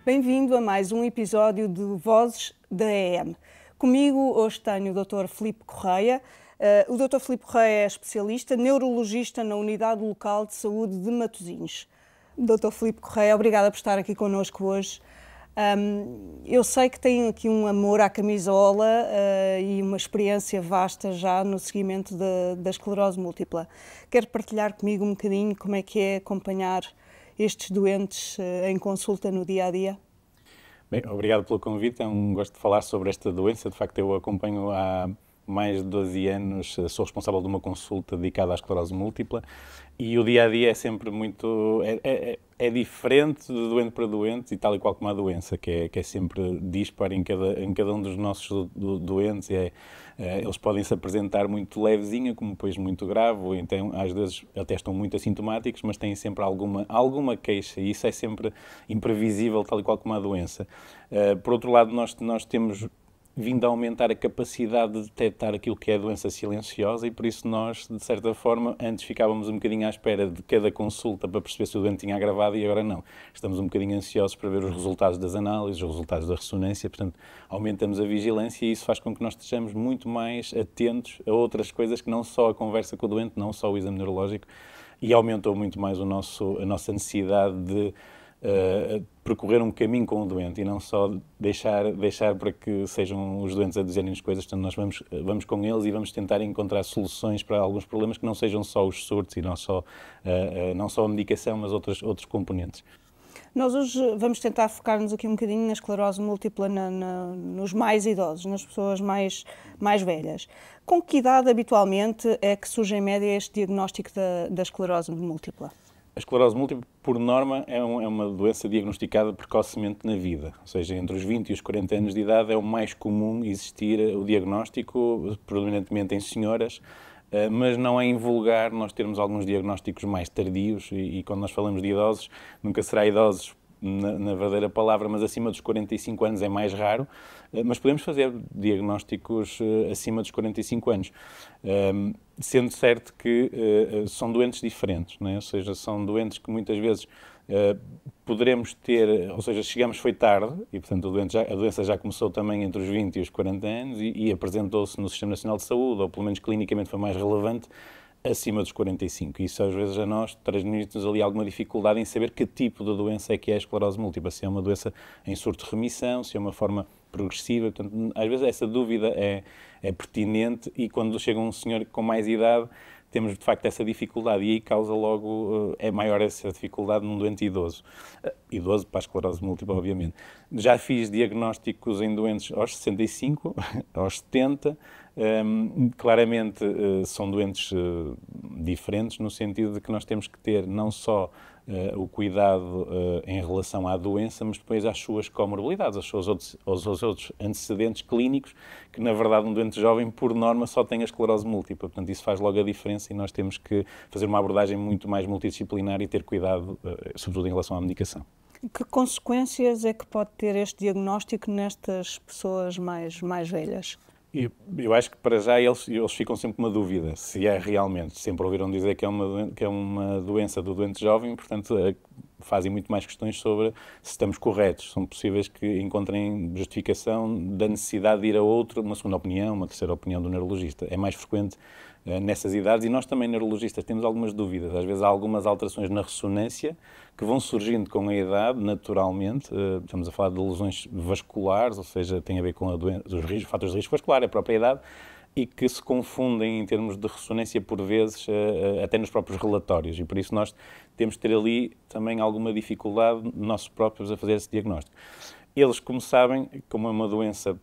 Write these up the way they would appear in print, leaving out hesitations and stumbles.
Bem-vindo a mais um episódio de Vozes da EM. Comigo hoje tenho o Dr. Filipe Correia. O Dr. Filipe Correia é especialista, neurologista na Unidade Local de Saúde de Matosinhos. Dr. Filipe Correia, obrigada por estar aqui connosco hoje. Eu sei que tem aqui um amor à camisola e uma experiência vasta já no seguimento da esclerose múltipla. Quer partilhar comigo um bocadinho como é que é acompanhar estes doentes em consulta no dia-a-dia? Bem, obrigado pelo convite. É um gosto de falar sobre esta doença. De facto, eu acompanho há mais de 12 anos, sou responsável de uma consulta dedicada à esclerose múltipla e o dia-a-dia é sempre muito... É diferente de doente para doente e tal e qual como a doença, que é sempre dispar em cada um dos nossos doentes. Eles podem se apresentar muito levezinho, como depois muito grave, ou então às vezes até estão muito assintomáticos, mas têm sempre alguma queixa e isso é sempre imprevisível, tal e qual como a doença. Por outro lado, nós temos vindo a aumentar a capacidade de detectar aquilo que é a doença silenciosa e por isso nós, de certa forma, antes ficávamos um bocadinho à espera de cada consulta para perceber se o doente tinha agravado e agora não. Estamos um bocadinho ansiosos para ver os resultados das análises, os resultados da ressonância, portanto, aumentamos a vigilância e isso faz com que nós estejamos muito mais atentos a outras coisas que não só a conversa com o doente, não só o exame neurológico, e aumentou muito mais a nossa necessidade de percorrer um caminho com o doente e não só deixar para que sejam os doentes a dizerem-nos coisas. Portanto, nós vamos com eles e vamos tentar encontrar soluções para alguns problemas que não sejam só os surtos e não só a medicação, mas outros componentes. Nós hoje vamos tentar focar-nos aqui um bocadinho na esclerose múltipla nos mais idosos, nas pessoas mais velhas. Com que idade, habitualmente, é que surge em média este diagnóstico da esclerose múltipla? A esclerose múltipla, por norma, é uma doença diagnosticada precocemente na vida, ou seja, entre os 20 e os 40 anos de idade é o mais comum existir o diagnóstico, predominantemente em senhoras, mas não é invulgar nós termos alguns diagnósticos mais tardios e quando nós falamos de idosos, nunca será idosos na verdadeira palavra, mas acima dos 45 anos é mais raro, mas podemos fazer diagnósticos acima dos 45 anos, sendo certo que são doentes diferentes, não é? Ou seja, são doentes que muitas vezes poderemos ter, ou seja, chegamos foi tarde e, portanto, a doença já começou também entre os 20 e os 40 anos e apresentou-se no Sistema Nacional de Saúde, ou pelo menos clinicamente foi mais relevante, acima dos 45. Isso às vezes a nós transmite-nos ali alguma dificuldade em saber que tipo de doença é que é a esclerose múltipla, se é uma doença em surto de remissão, se é uma forma progressiva. Portanto, às vezes essa dúvida é pertinente e quando chega um senhor com mais idade temos de facto essa dificuldade e aí causa logo, é maior essa dificuldade num doente idoso. Idoso para a esclerose múltipla, obviamente. Já fiz diagnósticos em doentes aos 65, aos 70, claramente são doentes diferentes no sentido de que nós temos que ter não só o cuidado em relação à doença, mas depois às suas comorbilidades, aos outros antecedentes clínicos, que na verdade um doente jovem, por norma, só tem a esclerose múltipla. Portanto, isso faz logo a diferença e nós temos que fazer uma abordagem muito mais multidisciplinar e ter cuidado, sobretudo em relação à medicação. Que consequências é que pode ter este diagnóstico nestas pessoas mais velhas? Eu acho que para já eles ficam sempre com uma dúvida, se é realmente. Sempre ouviram dizer que é uma doença do doente jovem, portanto fazem muito mais questões sobre se estamos corretos. São possíveis que encontrem justificação da necessidade de ir a uma segunda opinião, uma terceira opinião do neurologista. É mais frequente nessas idades e nós também, neurologistas, temos algumas dúvidas. Às vezes há algumas alterações na ressonância que vão surgindo com a idade, naturalmente. Estamos a falar de lesões vasculares, ou seja, tem a ver com os fatores de risco vascular, a própria idade, e que se confundem em termos de ressonância por vezes, até nos próprios relatórios. E por isso nós temos de ter ali também alguma dificuldade nós próprios a fazer esse diagnóstico. Eles, como sabem, como é uma doença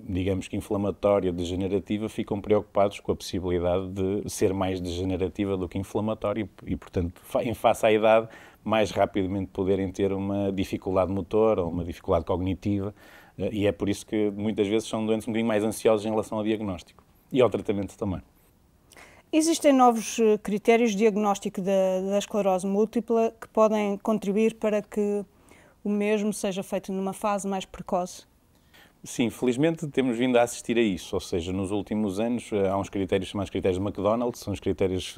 digamos que inflamatória, degenerativa, ficam preocupados com a possibilidade de ser mais degenerativa do que inflamatória e, portanto, em face à idade, mais rapidamente poderem ter uma dificuldade motora ou uma dificuldade cognitiva e é por isso que muitas vezes são doentes um bocadinho mais ansiosos em relação ao diagnóstico e ao tratamento também. Existem novos critérios de diagnóstico da esclerose múltipla que podem contribuir para que o mesmo seja feito numa fase mais precoce? Sim, felizmente temos vindo a assistir a isso, ou seja, nos últimos anos há uns critérios chamados critérios de McDonald, são os critérios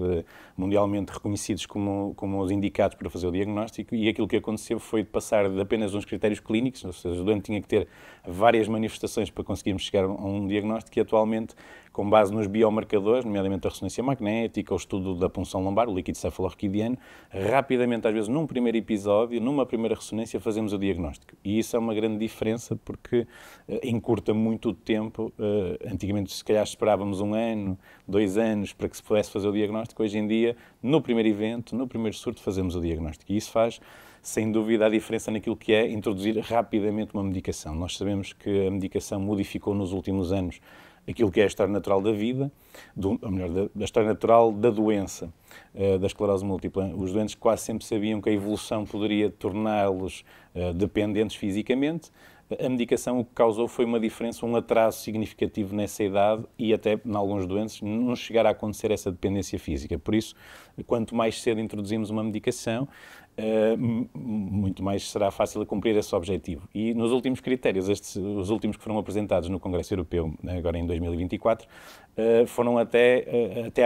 mundialmente reconhecidos como os indicados para fazer o diagnóstico, e aquilo que aconteceu foi de passar de apenas uns critérios clínicos, ou seja, o doente tinha que ter várias manifestações para conseguirmos chegar a um diagnóstico, e atualmente, com base nos biomarcadores, nomeadamente a ressonância magnética, o estudo da punção lombar, o líquido cefalorraquidiano, rapidamente, às vezes num primeiro episódio, numa primeira ressonância, fazemos o diagnóstico. E isso é uma grande diferença porque encurta muito o tempo. Antigamente, se calhar, esperávamos 1 ano, 2 anos para que se pudesse fazer o diagnóstico. Hoje em dia, no primeiro evento, no primeiro surto, fazemos o diagnóstico. E isso faz, sem dúvida, a diferença naquilo que é introduzir rapidamente uma medicação. Nós sabemos que a medicação modificou nos últimos anos aquilo que é a história natural da vida, ou melhor, da história natural da doença, da esclerose múltipla. Os doentes quase sempre sabiam que a evolução poderia torná-los dependentes fisicamente. A medicação o que causou foi uma diferença, um atraso significativo nessa idade e até, em alguns doentes, não chegar a acontecer essa dependência física. Por isso, quanto mais cedo introduzimos uma medicação, muito mais será fácil cumprir esse objetivo. E nos últimos critérios, os últimos que foram apresentados no Congresso Europeu, agora em 2024, foram até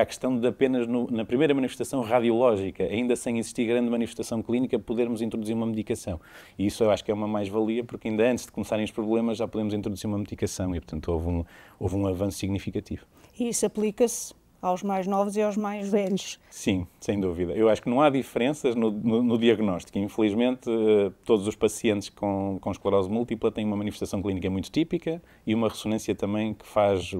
à questão de apenas na primeira manifestação radiológica, ainda sem existir grande manifestação clínica, podermos introduzir uma medicação. E isso eu acho que é uma mais-valia, porque ainda antes de começarem os problemas já podemos introduzir uma medicação e, portanto, houve um avanço significativo. E isso aplica-se aos mais novos e aos mais velhos. Sim, sem dúvida. Eu acho que não há diferenças no diagnóstico. Infelizmente, todos os pacientes com esclerose múltipla têm uma manifestação clínica muito típica e uma ressonância também que faz,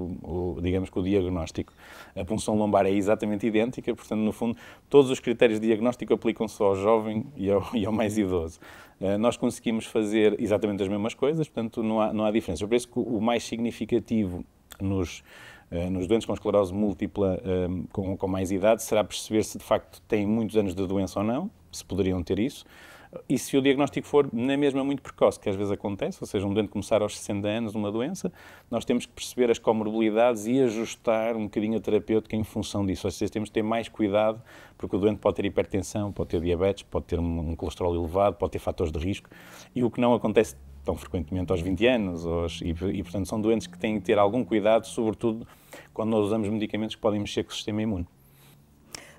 digamos que o diagnóstico. A punção lombar é exatamente idêntica, portanto, no fundo, todos os critérios de diagnóstico aplicam-se ao jovem e ao mais idoso. Nós conseguimos fazer exatamente as mesmas coisas, portanto, não há diferença. Eu penso que o mais significativo nos doentes com esclerose múltipla com mais idade será perceber se de facto têm muitos anos de doença ou não, se poderiam ter isso, e se o diagnóstico for na mesma muito precoce, que às vezes acontece, ou seja, um doente começar aos 60 anos uma doença, nós temos que perceber as comorbilidades e ajustar um bocadinho a terapêutica em função disso. Ou seja, temos que ter mais cuidado, porque o doente pode ter hipertensão, pode ter diabetes, pode ter um colesterol elevado, pode ter fatores de risco, e o que não acontece tão frequentemente aos 20 anos, e portanto são doentes que têm que ter algum cuidado, sobretudo quando nós usamos medicamentos que podem mexer com o sistema imune.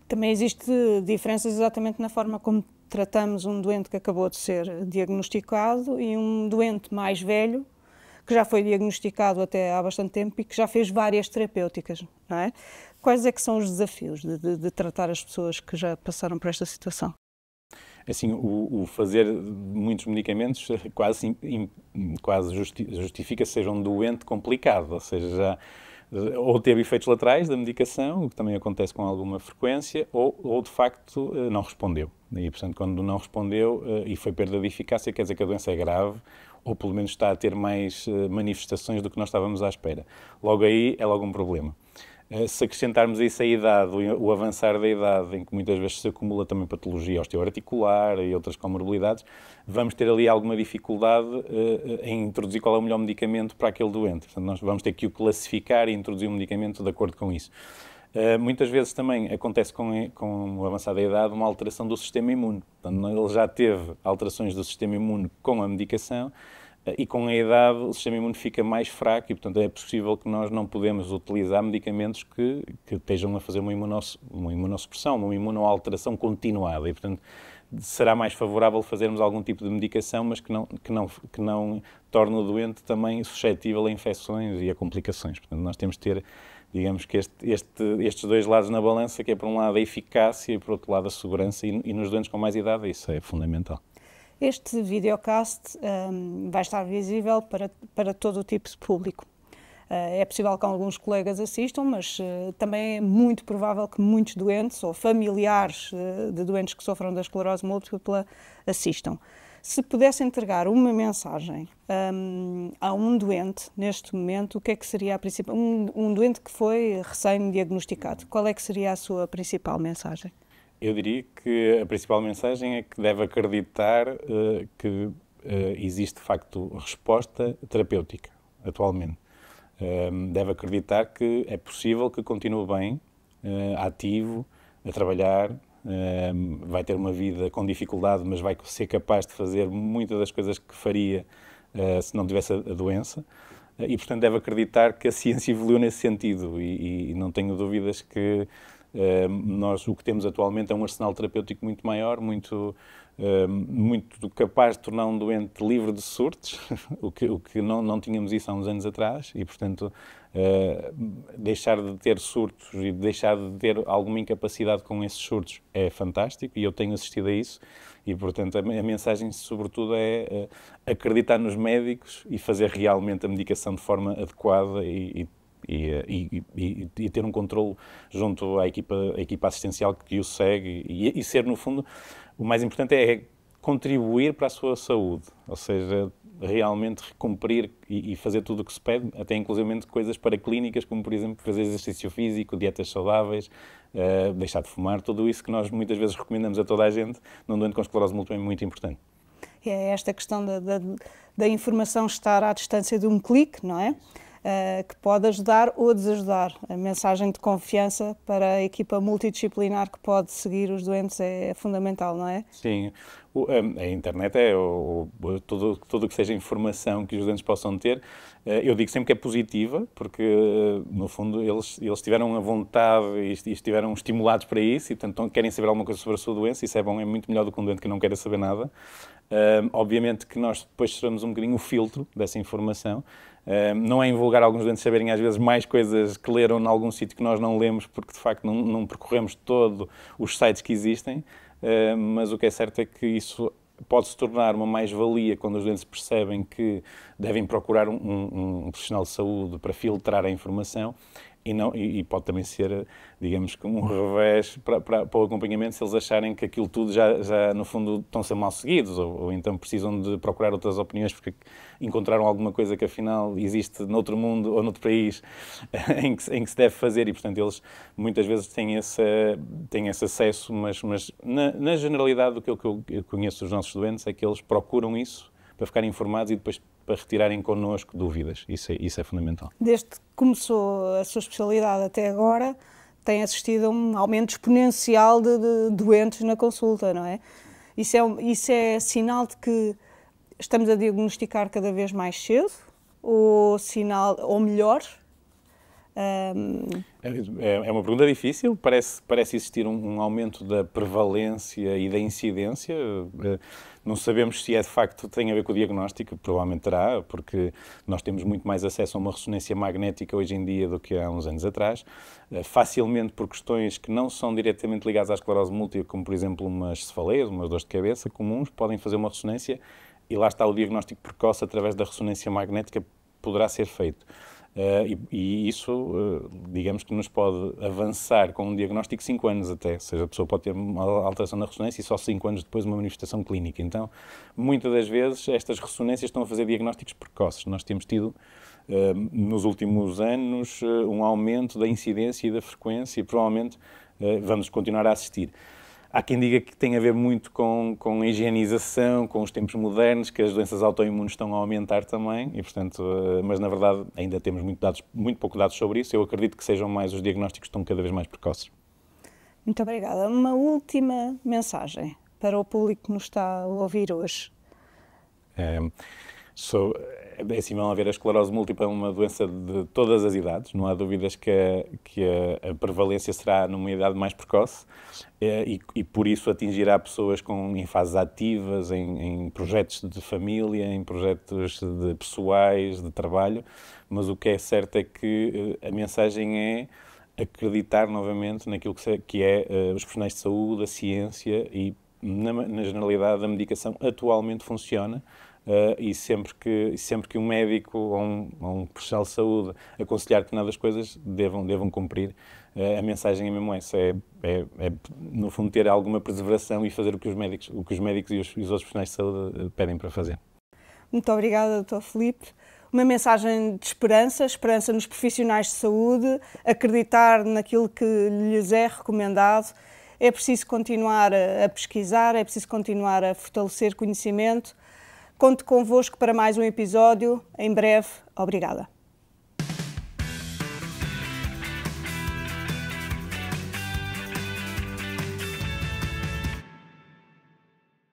Também existe diferenças exatamente na forma como tratamos um doente que acabou de ser diagnosticado e um doente mais velho, que já foi diagnosticado até há bastante tempo e que já fez várias terapêuticas, não é? Quais é que são os desafios de tratar as pessoas que já passaram por esta situação? Assim, o fazer muitos medicamentos quase justifica que seja um doente complicado, ou seja, ou teve efeitos laterais da medicação, o que também acontece com alguma frequência, ou de facto não respondeu. E, portanto, quando não respondeu e foi perda de eficácia, quer dizer que a doença é grave, ou pelo menos está a ter mais manifestações do que nós estávamos à espera. Logo aí é logo um problema. Se acrescentarmos a isso a idade, o avançar da idade, em que muitas vezes se acumula também patologia osteoarticular e outras comorbilidades, vamos ter ali alguma dificuldade em introduzir qual é o melhor medicamento para aquele doente. Portanto, nós vamos ter que o classificar e introduzir um medicamento de acordo com isso. Muitas vezes também acontece com o avançar da idade uma alteração do sistema imune. Portanto, ele já teve alterações do sistema imune com a medicação, e com a idade o sistema imune fica mais fraco e, portanto, é possível que nós não podemos utilizar medicamentos que estejam a fazer uma imunossupressão, uma imunoalteração continuada e, portanto, será mais favorável fazermos algum tipo de medicação, mas que não torne o doente também suscetível a infecções e a complicações. Portanto, nós temos de ter, digamos que estes dois lados na balança, que é por um lado a eficácia e por outro lado a segurança, e nos doentes com mais idade isso é fundamental. Este videocast vai estar visível para todo o tipo de público. É possível que alguns colegas assistam, mas também é muito provável que muitos doentes ou familiares de doentes que sofram da esclerose múltipla assistam. Se pudesse entregar uma mensagem a um doente, neste momento, o que é que seria a principal... Um doente que foi recém-diagnosticado, qual é que seria a sua principal mensagem? Eu diria que a principal mensagem é que deve acreditar que existe, de facto, resposta terapêutica, atualmente. Deve acreditar que é possível que continue bem, ativo, a trabalhar, vai ter uma vida com dificuldade, mas vai ser capaz de fazer muitas das coisas que faria se não tivesse a doença. E, portanto, deve acreditar que a ciência evoluiu nesse sentido e não tenho dúvidas que nós o que temos atualmente é um arsenal terapêutico muito maior, muito capaz de tornar um doente livre de surtos, o que não tínhamos isso há uns anos atrás e, portanto, deixar de ter surtos e deixar de ter alguma incapacidade com esses surtos é fantástico e eu tenho assistido a isso e, portanto, a mensagem sobretudo é acreditar nos médicos e fazer realmente a medicação de forma adequada e ter um controle junto à equipa assistencial que o segue e ser, no fundo, o mais importante é contribuir para a sua saúde, ou seja, realmente cumprir e fazer tudo o que se pede, até inclusivamente coisas paraclínicas, como, por exemplo, fazer exercício físico, dietas saudáveis, deixar de fumar, tudo isso que nós muitas vezes recomendamos a toda a gente num doente com esclerose múltipla é muito importante. É esta questão da informação estar à distância de um clique, não é? Que pode ajudar ou desajudar. A mensagem de confiança para a equipa multidisciplinar que pode seguir os doentes é fundamental, não é? Sim, a internet é tudo o que seja informação que os doentes possam ter. Eu digo sempre que é positiva, porque no fundo eles tiveram a vontade e estiveram estimulados para isso e portanto querem saber alguma coisa sobre a sua doença, isso é bom, é muito melhor do que um doente que não queira saber nada. Obviamente que nós depois seremos um bocadinho o filtro dessa informação. Não é invulgar alguns doentes saberem às vezes mais coisas que leram em algum sítio que nós não lemos porque de facto não percorremos todos os sites que existem, mas o que é certo é que isso pode se tornar uma mais-valia quando os doentes percebem que devem procurar um profissional de saúde para filtrar a informação e pode também ser, digamos, um revés para o acompanhamento se eles acharem que aquilo tudo já no fundo estão a ser mal seguidos ou então precisam de procurar outras opiniões porque encontraram alguma coisa que afinal existe noutro mundo ou noutro país em que se deve fazer e portanto eles muitas vezes têm esse acesso, mas na generalidade do que eu conheço dos nossos doentes é que eles procuram isso para ficarem informados e depois para retirarem connosco dúvidas. Isso é fundamental. Desde que começou a sua especialidade até agora, tem assistido a um aumento exponencial de doentes na consulta, não é? Isso é sinal de que estamos a diagnosticar cada vez mais cedo ou melhor? É uma pergunta difícil. Parece existir um aumento da prevalência e da incidência. Não sabemos se de facto tem a ver com o diagnóstico, provavelmente terá, porque nós temos muito mais acesso a uma ressonância magnética hoje em dia do que há uns anos atrás, facilmente por questões que não são diretamente ligadas à esclerose múltipla, como por exemplo umas cefaleias, umas dores de cabeça comuns, podem fazer uma ressonância e lá está o diagnóstico precoce através da ressonância magnética poderá ser feito. E isso, digamos que nos pode avançar com um diagnóstico 5 anos até, ou seja, a pessoa pode ter uma alteração na ressonância e só 5 anos depois uma manifestação clínica. Então, muitas das vezes, estas ressonâncias estão a fazer diagnósticos precoces. Nós temos tido, nos últimos anos, um aumento da incidência e da frequência e provavelmente vamos continuar a assistir. Há quem diga que tem a ver muito com a higienização, com os tempos modernos, que as doenças autoimunes estão a aumentar também, e, portanto, mas na verdade ainda temos muito pouco dados sobre isso. Eu acredito que sejam mais os diagnósticos que estão cada vez mais precoces. Muito obrigada. Uma última mensagem para o público que nos está a ouvir hoje. É assim, vão haver a esclerose múltipla é uma doença de todas as idades, não há dúvidas que a prevalência será numa idade mais precoce e por isso atingirá pessoas em fases ativas, em projetos de família, em projetos pessoais, de trabalho, mas o que é certo é que a mensagem é acreditar novamente naquilo que é os profissionais de saúde, a ciência e, na generalidade, a medicação atualmente funciona. E sempre que um médico ou um profissional de saúde aconselhar determinadas coisas, devam cumprir. A mensagem é mesmo essa, no fundo ter alguma perseveração e fazer o que os médicos e os outros profissionais de saúde pedem para fazer. Muito obrigada, Dr. Filipe. Uma mensagem de esperança nos profissionais de saúde, acreditar naquilo que lhes é recomendado. É preciso continuar a pesquisar, é preciso continuar a fortalecer conhecimento. Conto convosco para mais um episódio. Em breve. Obrigada.